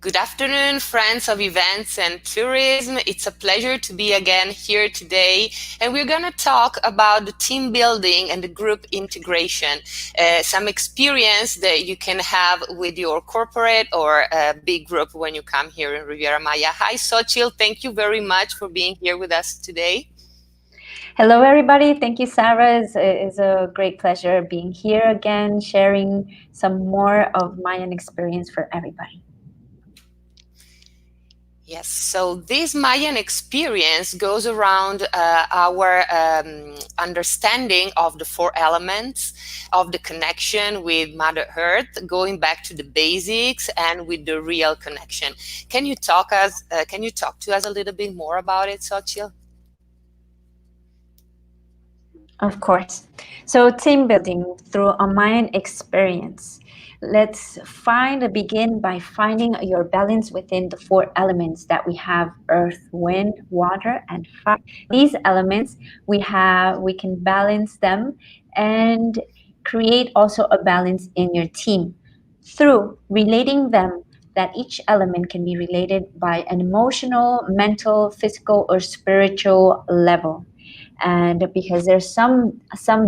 Good afternoon, friends of events and tourism. It's a pleasure to be again here today. And we're going to talk about the team building and the group integration, some experience that you can have with your corporate or big group when you come here in Riviera Maya. Hi, Xochitl. Thank you very much for being here with us today. Hello, everybody. Thank you, Sarah. It's a great pleasure being here again, sharing some more of Mayan experience for everybody. Yes, so this Mayan experience goes around our understanding of the four elements, of the connection with Mother Earth, going back to the basics and with the real connection. Can you talk to us a little bit more about it, Xochitl? Of course. So, team building through a Mayan experience. Begin by finding your balance within the four elements that we have: earth, wind, water, and fire. These elements we can balance them and create also a balance in your team through relating them, that each element can be related by an emotional, mental, physical, or spiritual level. And because there's some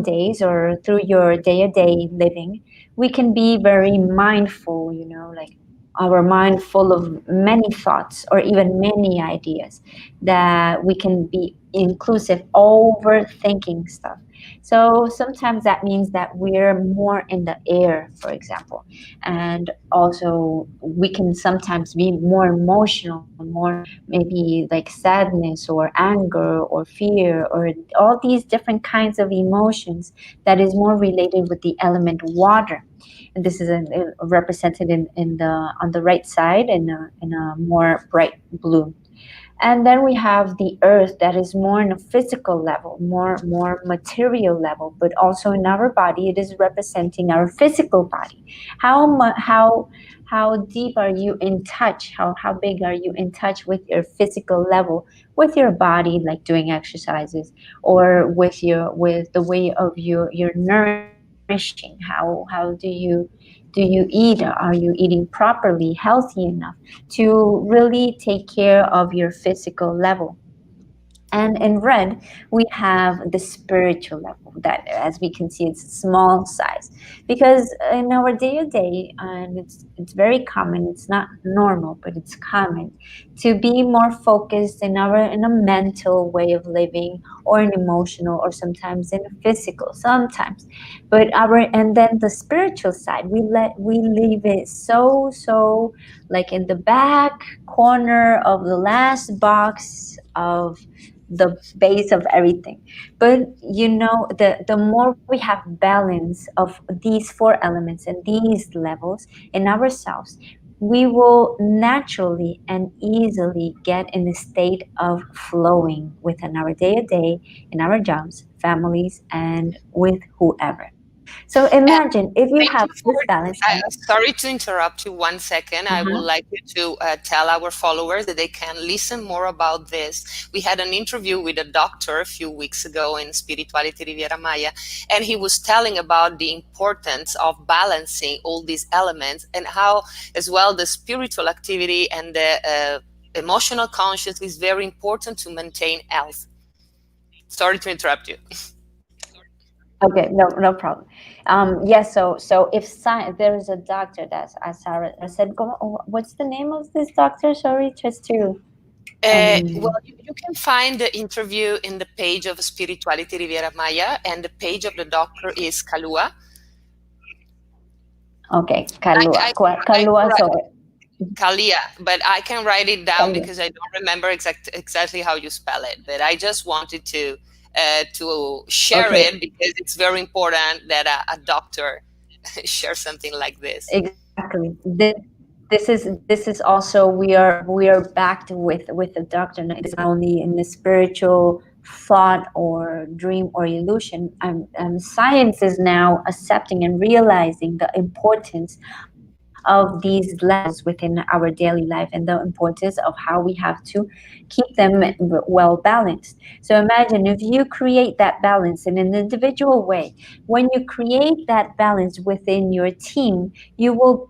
days, or through your day-to-day living, we can be very mindful, like our mind full of many thoughts or even many ideas, that we can be inclusive overthinking stuff. So sometimes that means that we're more in the air, for example. And also we can sometimes be more emotional, more maybe like sadness or anger or fear, or all these different kinds of emotions that is more related with the element water. And this is represented in the on the right side in a more bright blue. And then we have the earth, that is more in a physical level, more material level, but also in our body it is representing our physical body. How deep are you in touch, how big are you in touch with your physical level, with your body, like doing exercises, or with the way of your nourishing, how do you eat, are you eating properly, healthy enough to really take care of your physical level. And in red, we have the spiritual level, that, as we can see, it's small size. Because in our day to day, and it's very common, it's not normal, but it's common to be more focused in a mental way of living, or an emotional, or sometimes in a physical, sometimes. But and then the spiritual side, we leave it so like in the back corner of the last box of the base of everything. But the more we have balance of these four elements and these levels in ourselves, we will naturally and easily get in a state of flowing within our day to day, in our jobs, families, and with whoever. So imagine if you Thank have you for. this balance. Sorry to interrupt you 1 second. I would Uh-huh. like you to tell our followers that they can listen more about this. We had an interview with a doctor a few weeks ago in Spirituality Riviera Maya, and he was telling about the importance of balancing all these elements, and how, as well, the spiritual activity and the emotional conscious is very important to maintain health. Sorry to interrupt you. Okay, no problem. Yes, so if there is a doctor, that's as Sarah said, what's the name of this doctor? Sorry, just to Well, um. you can find the interview in the page of Spirituality Riviera Maya, and the page of the doctor is Kalua. Okay, I can Kalua. write So Kalia, but I can write it down Kalua. because I don't remember exactly how you spell it. But I just wanted to share Okay, it because it's very important that a doctor share something like this. exactly. This is also, we are backed with the doctor. It is not only in the spiritual thought or dream or illusion. Science is now accepting and realizing the importance of these levels within our daily life, and the importance of how we have to keep them well balanced. So imagine if you create that balance in an individual way. When you create that balance within your team, you will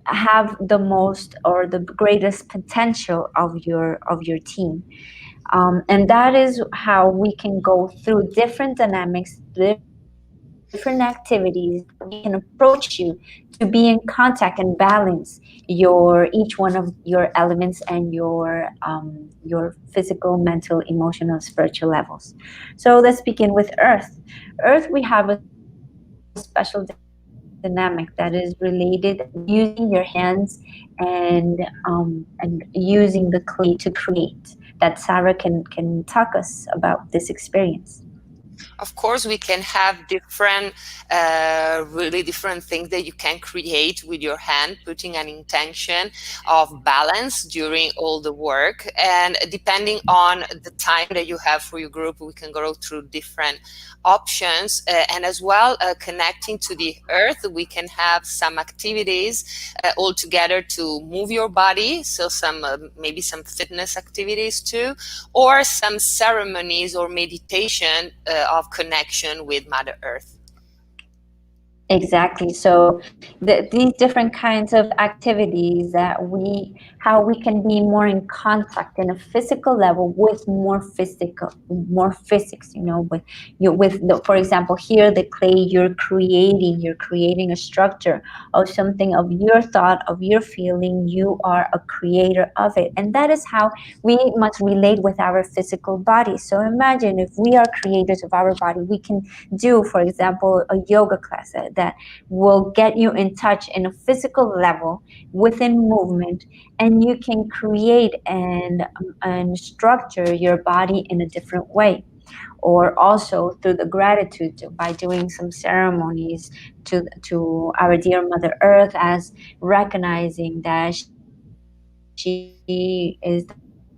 have the most or the greatest potential of your team. And that is how we can go through different dynamics, different activities that we can approach you to be in contact and balance each one of your elements and your physical, mental, emotional, spiritual levels. So let's begin with Earth. Earth, we have a special dynamic that is related using your hands and using the clay to create. That Sarah can talk us about this experience. Of course, we can have different, really different things that you can create with your hand, putting an intention of balance during all the work. And depending on the time that you have for your group, we can go through different options. And as well, connecting to the earth, we can have some activities all together to move your body. So some, maybe some fitness activities too, or some ceremonies or meditation of connection with Mother Earth. Exactly. So these different kinds of activities how we can be more in contact in a physical level with more physics, with for example, here the clay, you're creating a structure of something of your thought, of your feeling. You are a creator of it. And that is how we must relate with our physical body. So imagine if we are creators of our body, we can do, for example, a yoga class that will get you in touch in a physical level within movement, and you can create and structure your body in a different way. Or also through the gratitude, by doing some ceremonies to our dear Mother Earth, as recognizing that she is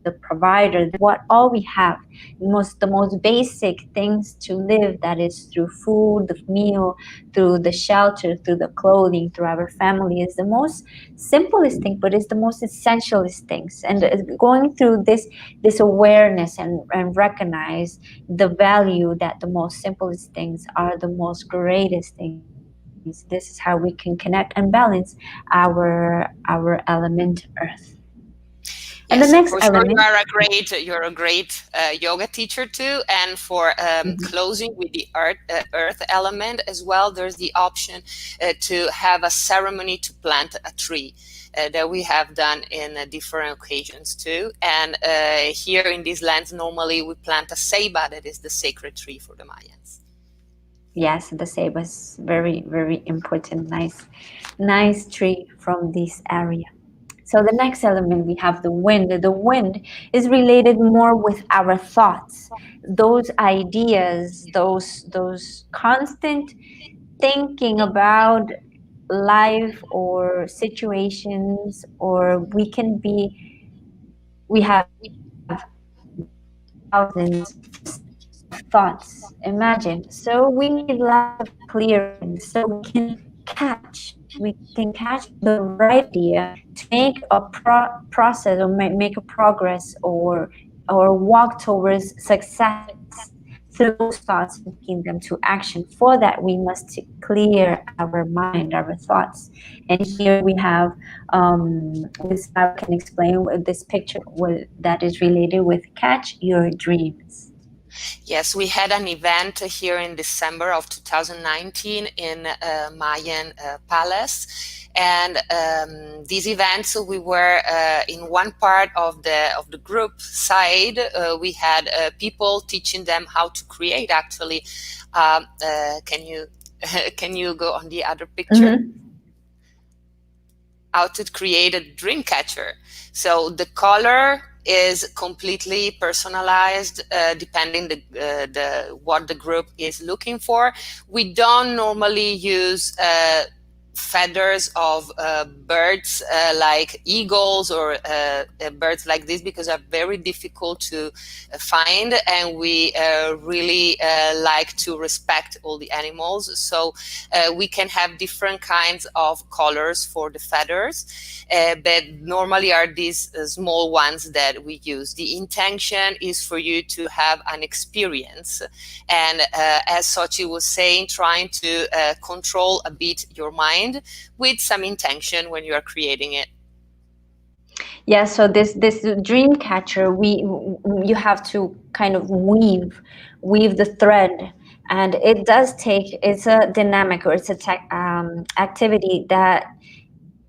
the provider, that what all we have, the most basic things to live, that is through food, the meal, through the shelter, through the clothing, through our family, is the most simplest thing, but it's the most essentialist things. And going through this awareness and recognize the value that the most simplest things are the most greatest things. This is how we can connect and balance our element Earth. And the next Yes, and element. for sure you're a great yoga teacher too. And for closing with the earth element as well, there's the option to have a ceremony to plant a tree. That we have done in different occasions too. And here in these lands, normally we plant a ceiba, that is the sacred tree for the Mayans. Yes, the ceiba is very, very important. Nice tree from this area. So the next element, we have the wind. The wind is related more with our thoughts, those ideas, those constant thinking about life or situations, or we have thousands of thoughts. Imagine. So we need lots of clear wind so we can catch the right idea to make a process, or make a progress, or walk towards success through those thoughts and taking them to action. For that, we must clear our mind, our thoughts. And here we have, with Sarah can explain this picture that is related with catch your dreams. Yes, we had an event here in December of 2019 in Mayan Palace, and these events we were in one part of the group side. We had people teaching them how to create. Actually, can you can you go on the other picture? Mm-hmm. How to create a dream catcher. So the color is completely personalized, depending the what the group is looking for. We don't normally use feathers of birds like eagles or birds like this, because are very difficult to find, and we really like to respect all the animals. So we can have different kinds of colors for the feathers, but normally are these small ones that we use. The intention is for you to have an experience, and as Sochi was saying, trying to control a bit your mind mind with some intention when you are creating it. Yeah, so this dream catcher, we you have to kind of weave the thread, and it does take, it's a dynamic, or it's a activity that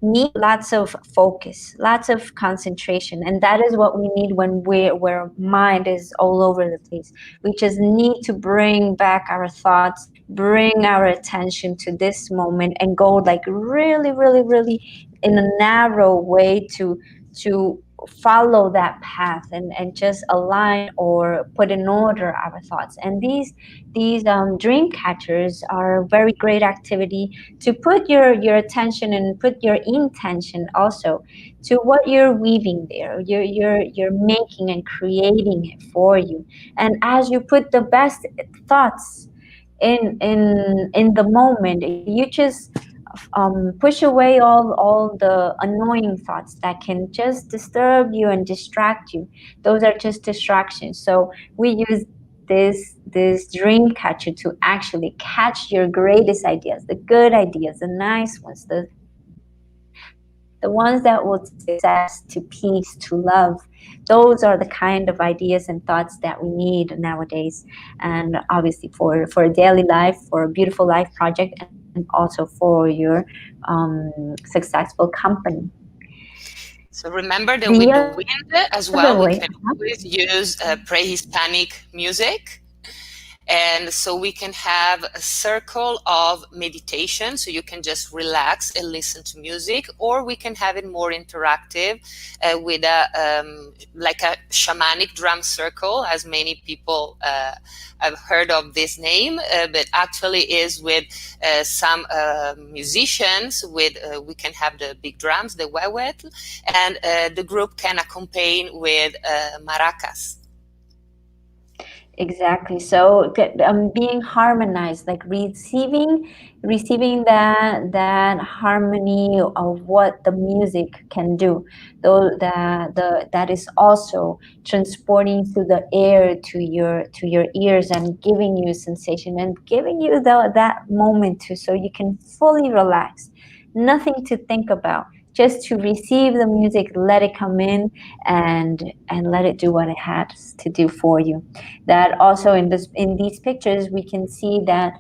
need lots of focus, lots of concentration, and that is what we need when we where mind is all over the place. We just need to bring back our thoughts, bring our attention to this moment, and go like really, really, really in a narrow way to follow that path, and just align or put in order our thoughts. And these dream catchers are a very great activity to put your attention and put your intention also to what you're weaving there. You're making and creating it for you. And as you put the best thoughts in the moment, you just push away all the annoying thoughts that can just disturb you and distract you. Those are just distractions. So we use this dream catcher to actually catch your greatest ideas, the good ideas, the nice ones, the ones that will take you to success, to peace, to love. Those are the kind of ideas and thoughts that we need nowadays, and obviously for a daily life, for a beautiful life project, and also for your successful company. So remember that The with the other wind way, as well, we can always use pre-Hispanic music. And so we can have a circle of meditation, so you can just relax and listen to music, or we can have it more interactive with like a shamanic drum circle, as many people have heard of this name, but actually is with some musicians. With we can have the big drums, the wewet, and the group can accompany with maracas. Exactly. So being harmonized, like receiving that harmony of what the music can do. Though that is also transporting through the air to your ears, and giving you sensation, and giving you that moment to, so you can fully relax. Nothing to think about. Just to receive the music, let it come in, and let it do what it has to do for you. That also in these pictures we can see that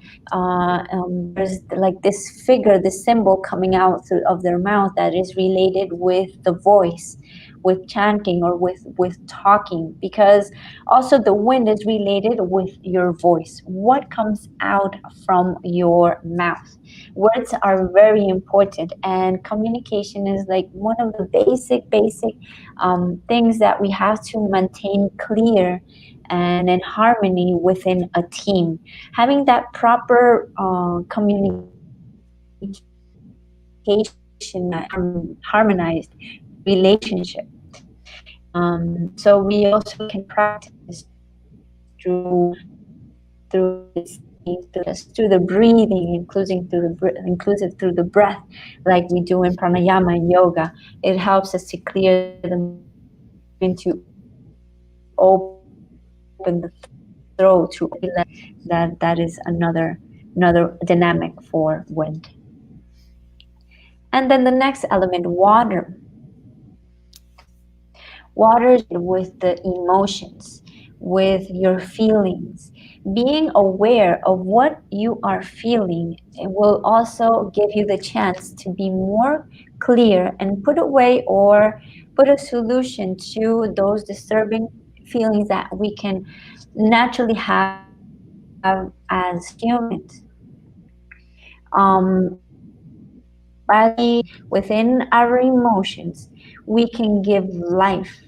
there's like this figure, this symbol coming out of their mouth, that is related with the voice, with chanting, or with talking, because also the wind is related with your voice, what comes out from your mouth. Words are very important, and communication is like one of the basic things that we have to maintain clear and in harmony within a team. Having that proper communication harmonized relationship. So we also can practice through the listening, through the breathing, inclusive through the breath, like we do in pranayama and yoga. It helps us to clear the mind, even to open the throat, to open the chakras. That is another dynamic for wind. And then the next element, water. Water is with the emotions, with your feelings. Being aware of what you are feeling, it will also give you the chance to be more clear and put away or put a solution to those disturbing feelings that we can naturally have as humans. As we within our emotions, we can give life,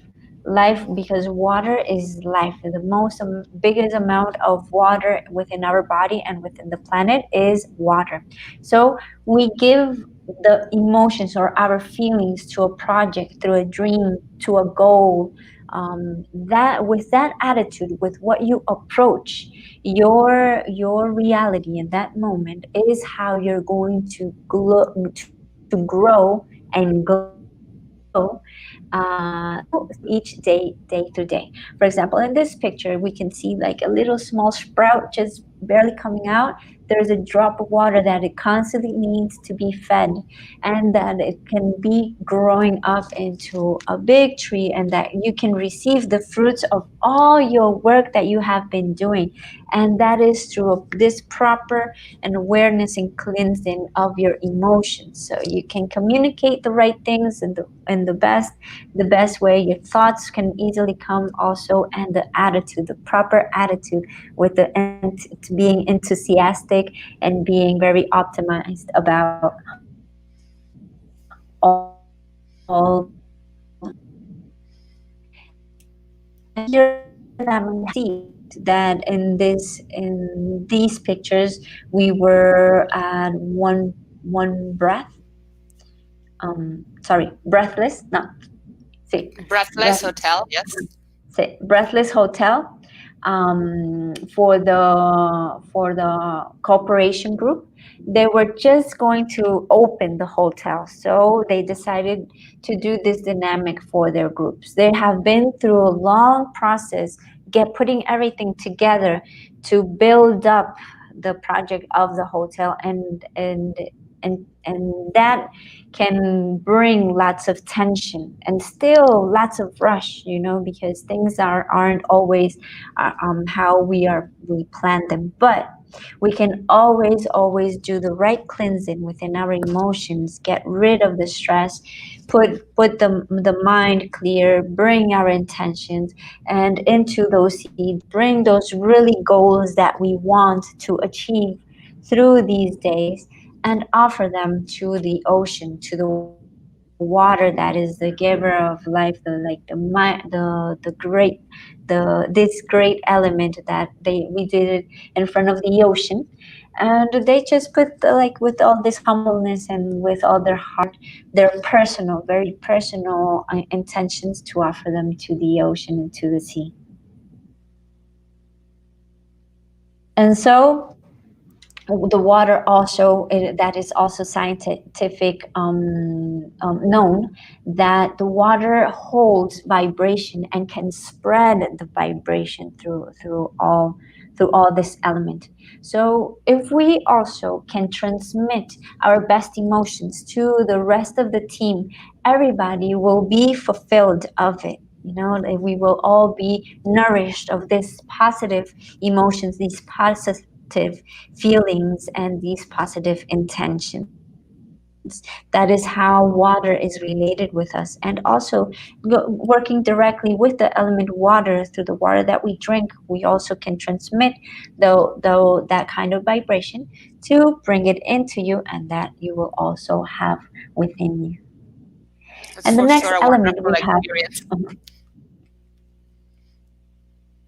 because water is life. The biggest amount of water within our body and within the planet is water. So we give the emotions or our feelings to a project, through a dream, to a goal. That with that attitude, with what you approach your reality in that moment, is how you're going to grow and glow each day through day. For example, in this picture, we can see like a little small sprout just barely coming out, there's a drop of water that it constantly needs to be fed, and that it can be growing up into a big tree, and that you can receive the fruits of all your work that you have been doing. And that is through this proper and awareness and cleansing of your emotions, so you can communicate the right things in the best way. Your thoughts can easily come also, and the attitude, the proper attitude, with the being enthusiastic and being very optimized about all the things that you want to achieve in your life. And here that we see that in these pictures we were at one breath, sorry, breathless, not see, Breathless breath, Hotel, yes. say breathless hotel, for the corporation group. They were just going to open the hotel, so they decided to do this dynamic for their groups. They have been through a long process, get putting everything together to build up the project of the hotel, and that can bring lots of tension and still lots of rush, because things aren't always how we plan them. But we can always do the right cleansing within our emotions, get rid of the stress, put the mind clear, bring our intentions and into those seeds, bring those really goals that we want to achieve through these days, and offer them to the ocean, to the water that is the giver of life, this great element that we did it in front of the ocean. And they just put like with all this humbleness and with all their heart, their personal, very personal intentions to offer them to the ocean and to the sea. And so the water also, that is also scientific, known that the water holds vibration and can spread the vibration through all this element. So if we also can transmit our best emotions to the rest of the team, everybody will be fulfilled of it. Like we will all be nourished of this positive emotions, these positive feelings, and these positive intentions. That is how water is related with us. And also, working directly with the element water, through the water that we drink, we also can transmit though that kind of vibration to bring it into you, and that you will also have within you. It's And the for next sure a element wonderful we have, experience.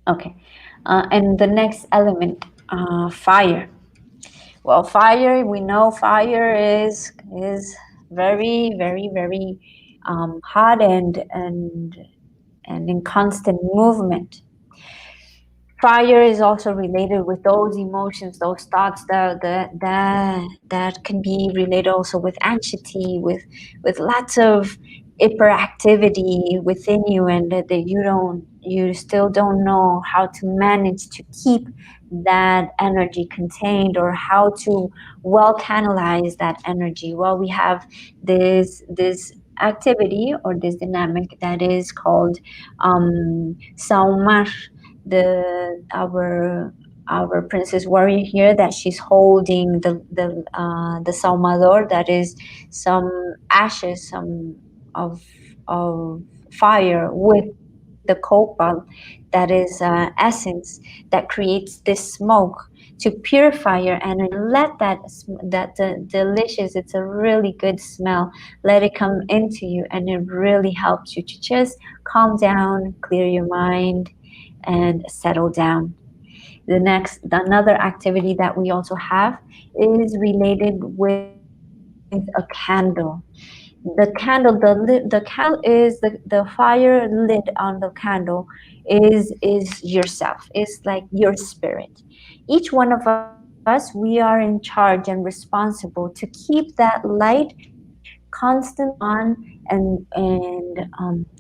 okay, and the next element, fire. Well, fire, we know fire is very hot and in constant movement. Fire is also related with those emotions, those thoughts that can be related also with anxiety, with lots of hyperactivity within you, and that you still don't know how to manage to keep that energy contained, or how to well canalize that energy. Well, we have this activity or this dynamic that is called saumar. The our our princess warrior here, that she's holding the saumador, that is some ashes, some of fire, with the copal, that is essence, that creates this smoke to purify your energy, and let that delicious, it's a really good smell, let it come into you, and it really helps you to just calm down, clear your mind, and settle down. Another activity that we also have is related with a candle. The candle is the fire lid on the candle is yourself, is like your spirit. Each one of us, we are in charge and responsible to keep that light constantly constantly and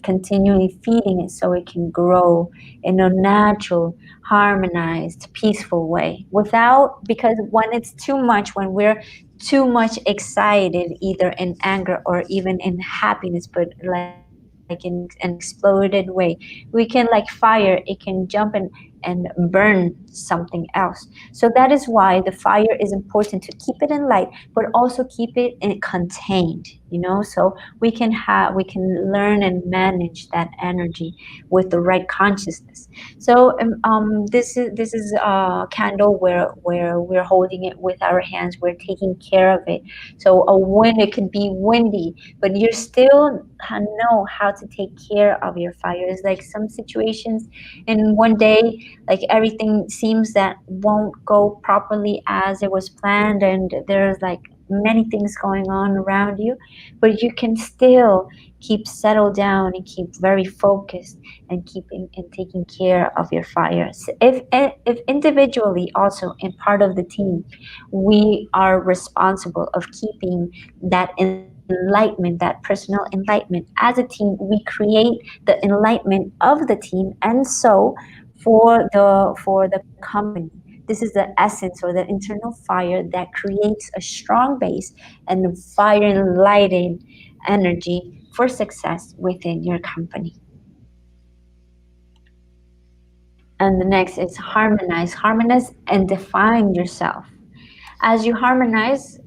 continually feeding it so it can grow in a natural, harmonized, peaceful way. Without, because when it's too much, when we're too much excited, either in anger or even in happiness, but like in an exploded way, we can, like fire, it can jump and burn something else. So that is why the fire is important, to keep it in light, but also keep it in contained, so we can learn and manage that energy with the right consciousness. So this is a candle where we're holding it with our hands, we're taking care of it. So a wind, it could be windy, but you still know how to take care of your fires. Like some situations in one day, like everything seems that won't go properly as it was planned, and there's like many things going on around you, but you can still keep settled down and keep very focused and keeping and taking care of your fires. If individually, also in part of the team, we are responsible of keeping that enlightenment, that personal enlightenment. As a team, we create the enlightenment of the team, and so for the company. This is the essence or the internal fire that creates a strong base and fire and lighting energy for success within your company. And the next is harmonize. Harmonize and define yourself. As you harmonize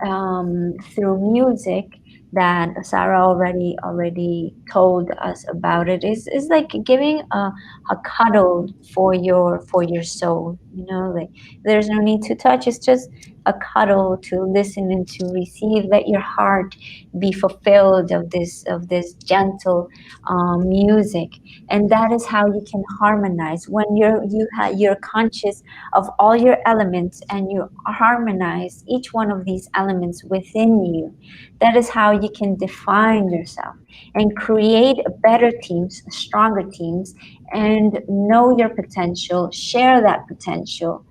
through music, that Sarah already told us about it, is like giving a cuddle for your soul. Like there's no need to touch, it's just a cuddle to listen and to receive. Let your heart be fulfilled of this gentle music, and that is how you can harmonize. When you're conscious of all your elements and you harmonize each one of these elements within you, that is how you can define yourself and create better teams, stronger teams, and know your potential, share that potential,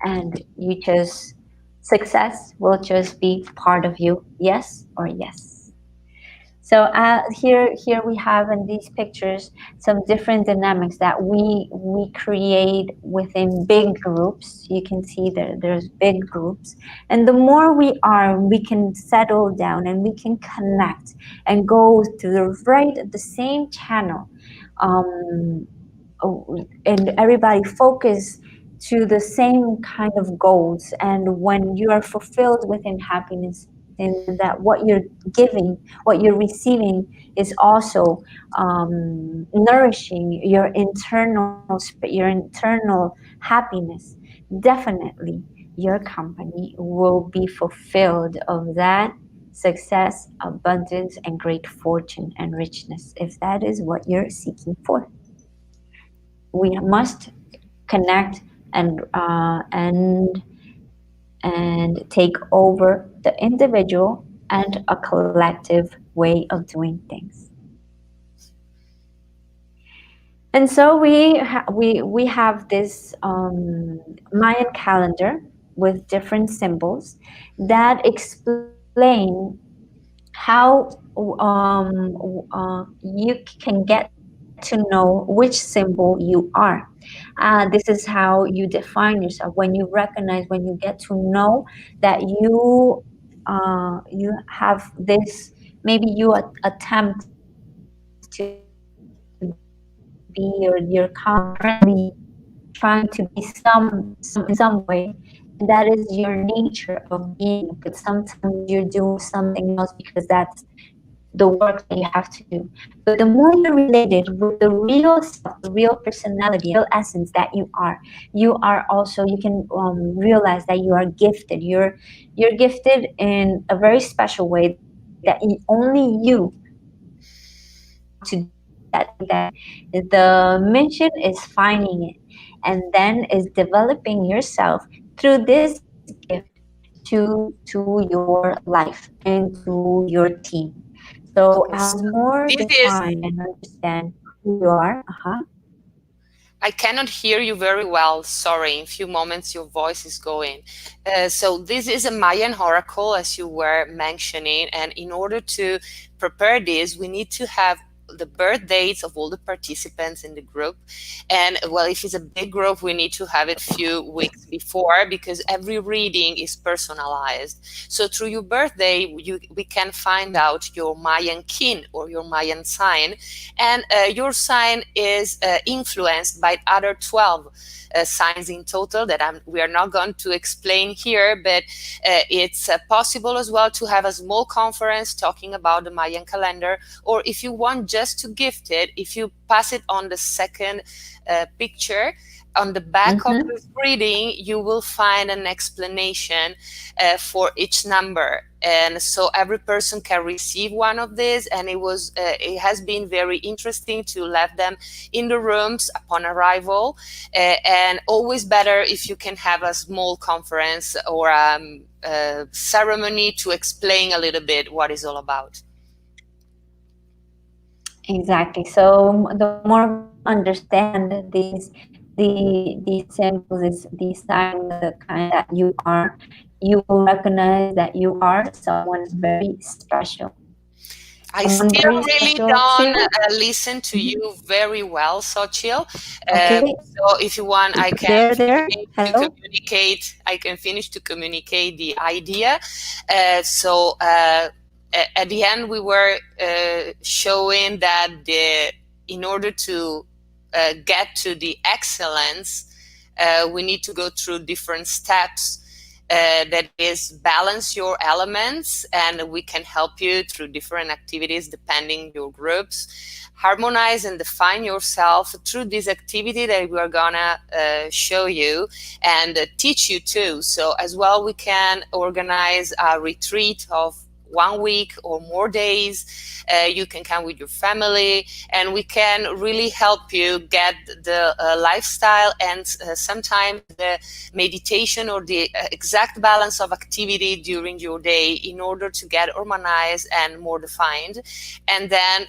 and you just, success will just be part of you, yes or yes. So here we have in these pictures some different dynamics that we create within big groups. You can see there's big groups, and the more we are, we can settle down and we can connect and go to the same channel. Um, and everybody focus to the same kind of goals, and when you are fulfilled within happiness, in that what you're giving, what you're receiving, is also nourishing your internal spirit, your internal happiness, definitely your company will be fulfilled of that success, abundance, and great fortune and richness, if that is what you're seeking for. We must connect and take over the individual and a collective way of doing things. And so we have this Mayan calendar with different symbols that explain how you can get to know which symbol you are. This is how you define yourself, when you recognize, when you get to know that you have this. Maybe you attempt to be, or you're constantly trying to be some in some way, and that is your nature of being. But sometimes you're doing something else because that's the work that you have to do. But the more you're related with the real self, the real personality, and the real essence that you are also, you can realize that you are gifted. You're gifted in a very special way that only you know how to do that thing that you are gifted. The mission is finding it, and then is developing yourself through this gift to your life and to your team. So Okay, as so more this is define and understand who you are, I cannot hear you very well. Sorry, in a few moments your voice is going. So this is a Mayan oracle, as you were mentioning, and in order to prepare this, we need to have the birth dates of all the participants in the group. And well, if it's a big group, we need to have it a few weeks before because every reading is personalized. So through your birthday, we can find out your Mayan kin or your Mayan sign, and your sign is influenced by other 12 signs in total that we are not going to explain here, but it's possible as well to have a small conference talking about the Mayan calendar, or if you want just to gift it, if you pass it on the second picture, on the back of Mm-hmm. the reading, you will find an explanation for each number. And so every person can receive one of these. And it has been very interesting to let them in the rooms upon arrival. And always better if you can have a small conference or ceremony to explain a little bit what it's all about. Exactly. So the more we understand these symbols, these signs, the kind that you are, you will recognize that you are someone very special. I Someone still very really special don't too. listen to Mhm. you very well, Sochil. Okay. So if you want, I can There. finish to Hello. communicate. I can finish to communicate the idea. At the end, we were showing that in order to get to the excellence, we need to go through different steps. That is balance your elements, and we can help you through different activities depending your groups. Harmonize and define yourself through this activity that we are gonna show you and teach you too. So as well, we can organize a retreat of 1 week or more days. You can come with your family, and we can really help you get the lifestyle and sometimes the meditation or the exact balance of activity during your day in order to get harmonized and more defined, and then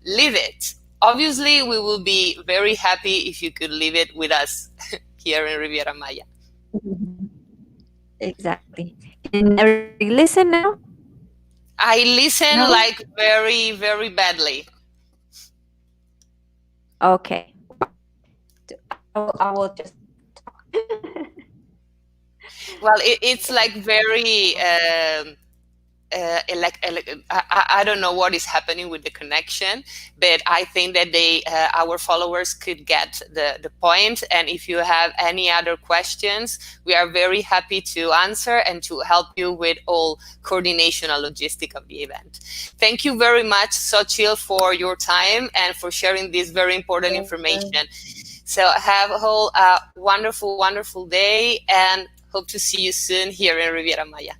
live it. Obviously, we will be very happy if you could live it with us here in Riviera Maya. Mhm. Exactly. Can everybody listen now? I listen No? like very, very badly. Okay. Well, I will just talk. Well, it's like very I don't know what is happening with the connection, but I think that our followers could get the point. And if you have any other questions, we are very happy to answer and to help you with all coordination and logistic of the event. Thank you very much, Sochil, for your time and for sharing this very important information. So have a whole wonderful, wonderful day, and hope to see you soon here in Riviera Maya.